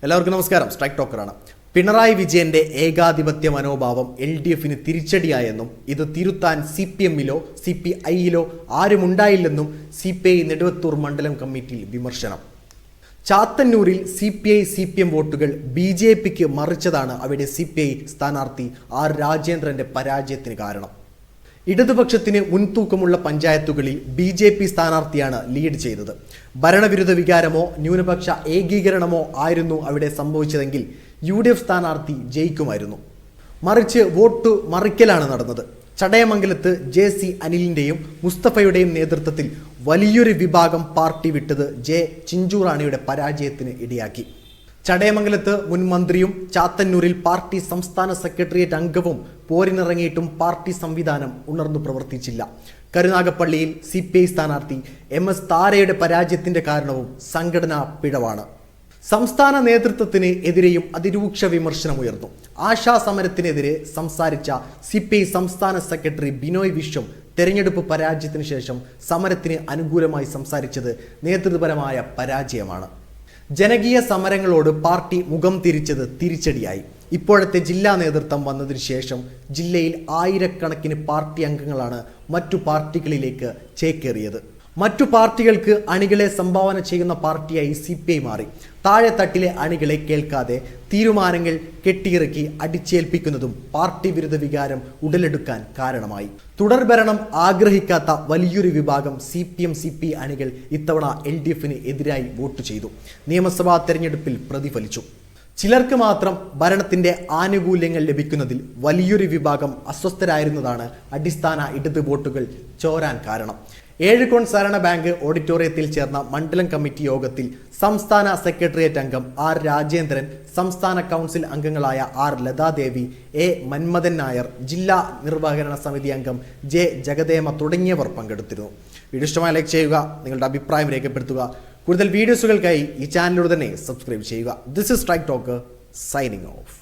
എല്ലാവർക്കും നമസ്കാരം. സ്ട്രൈക്ക് ടോക്കറാണ്. പിണറായി വിജയന്റെ ഏകാധിപത്യ മനോഭാവം LDFന് തിരിച്ചടിയായെന്നും ഇത് തിരുത്താൻ CPMലോ CPIയിലോ ആരുമുണ്ടായില്ലെന്നും CPI നെടുവത്തൂർ മണ്ഡലം കമ്മിറ്റിയിൽ വിമർശനം. ചാത്തന്നൂരിൽ CPI CPM വോട്ടുകൾ BJPക്ക് മറിച്ചതാണ് അവിടെ CPI സ്ഥാനാർത്ഥി R രാജേന്ദ്രന്റെ പരാജയത്തിന് കാരണം. ഇടതുപക്ഷത്തിന് മുൻതൂക്കമുള്ള പഞ്ചായത്തുകളിൽ BJP സ്ഥാനാർത്ഥിയാണ് ലീഡ് ചെയ്തത്. ഭരണവിരുദ്ധ വികാരമോ ന്യൂനപക്ഷ ഏകീകരണമോ ആയിരുന്നു അവിടെ സംഭവിച്ചതെങ്കിൽ UDF സ്ഥാനാർത്ഥി ജയിക്കുമായിരുന്നു. മറിച്ച് വോട്ട് മറിക്കലാണ് നടന്നത്. ചടയമംഗലത്ത് JC അനിലിൻ്റെയും മുസ്തഫയുടെയും നേതൃത്വത്തിൽ വലിയൊരു വിഭാഗം പാർട്ടി വിട്ടത് ചിഞ്ചുറാണിയുടെ പരാജയത്തിന് ഇടയാക്കി. ചടയമംഗലത്ത് മുൻ മന്ത്രിയും ചാത്തന്നൂരിൽ പാർട്ടി സംസ്ഥാന സെക്രട്ടേറിയറ്റ് അംഗവും പോരിനിറങ്ങിയിട്ടും പാർട്ടി സംവിധാനം ഉണർന്നു പ്രവർത്തിച്ചില്ല. കരുനാഗപ്പള്ളിയിൽ CPI സ്ഥാനാർത്ഥി MS താരയുടെ പരാജയത്തിന്റെ കാരണവും സംഘടനാ പിഴവാണ്. സംസ്ഥാന നേതൃത്വത്തിന് എതിരെയും അതിരൂക്ഷ വിമർശനമുയർന്നു. ആശാ സമരത്തിനെതിരെ സംസാരിച്ച CPI സംസ്ഥാന സെക്രട്ടറി ബിനോയ് വിശ്വം തെരഞ്ഞെടുപ്പ് പരാജയത്തിന് ശേഷം സമരത്തിന് അനുകൂലമായി സംസാരിച്ചത് നേതൃത്വപരമായ പരാജയമാണ്. ജനകീയ സമരങ്ങളോട് പാർട്ടി മുഖം തിരിച്ചത് തിരിച്ചടിയായി. ഇപ്പോഴത്തെ ജില്ലാ നേതൃത്വം വന്നതിന് ശേഷം ജില്ലയിൽ ആയിരക്കണക്കിന് പാർട്ടി അംഗങ്ങളാണ് മറ്റു പാർട്ടികളിലേക്ക് ചേക്കേറിയത്. മറ്റു പാർട്ടികൾക്ക് അണികളെ സംഭാവന ചെയ്യുന്ന പാർട്ടിയായി CPI മാറി. താഴെത്തട്ടിലെ അണികളെ കേൾക്കാതെ തീരുമാനങ്ങൾ കെട്ടിയിറക്കി അടിച്ചേൽപ്പിക്കുന്നതും പാർട്ടി വിരുദ്ധ വികാരം ഉടലെടുക്കാൻ കാരണമായി. തുടർഭരണം ആഗ്രഹിക്കാത്ത വലിയൊരു വിഭാഗം CPM CPI അണികൾ ഇത്തവണ LDFന് എതിരായി വോട്ട് ചെയ്തു. നിയമസഭാ തെരഞ്ഞെടുപ്പിൽ പ്രതിഫലിച്ചു. ചിലർക്ക് മാത്രം ഭരണത്തിന്റെ ആനുകൂല്യങ്ങൾ ലഭിക്കുന്നതിൽ വലിയൊരു വിഭാഗം അസ്വസ്ഥരായിരുന്നതാണ് അടിസ്ഥാന ഇടത് വോട്ടുകൾ ചോരാൻ കാരണം. ഏഴുകോൺ സഹകരണ ബാങ്ക് ഓഡിറ്റോറിയത്തിൽ ചേർന്ന മണ്ഡലം കമ്മിറ്റി യോഗത്തിൽ സംസ്ഥാന സെക്രട്ടേറിയറ്റ് അംഗം R രാജേന്ദ്രൻ, സംസ്ഥാന കൗൺസിൽ അംഗങ്ങളായ R ലതാദേവി, A മന്മഥൻ നായർ, ജില്ലാ നിർവഹണ സമിതി അംഗം J ജഗദേമ തുടങ്ങിയവർ പങ്കെടുത്തിരുന്നു. വീഡിയോ ഇഷ്ടമായി ലൈക്ക് ചെയ്യുക, നിങ്ങളുടെ അഭിപ്രായം രേഖപ്പെടുത്തുക. കൂടുതൽ വീഡിയോസുകൾക്കായി ഈ ചാനലിലൂടെ തന്നെ സബ്സ്ക്രൈബ് ചെയ്യുക. This is strike talker signing off.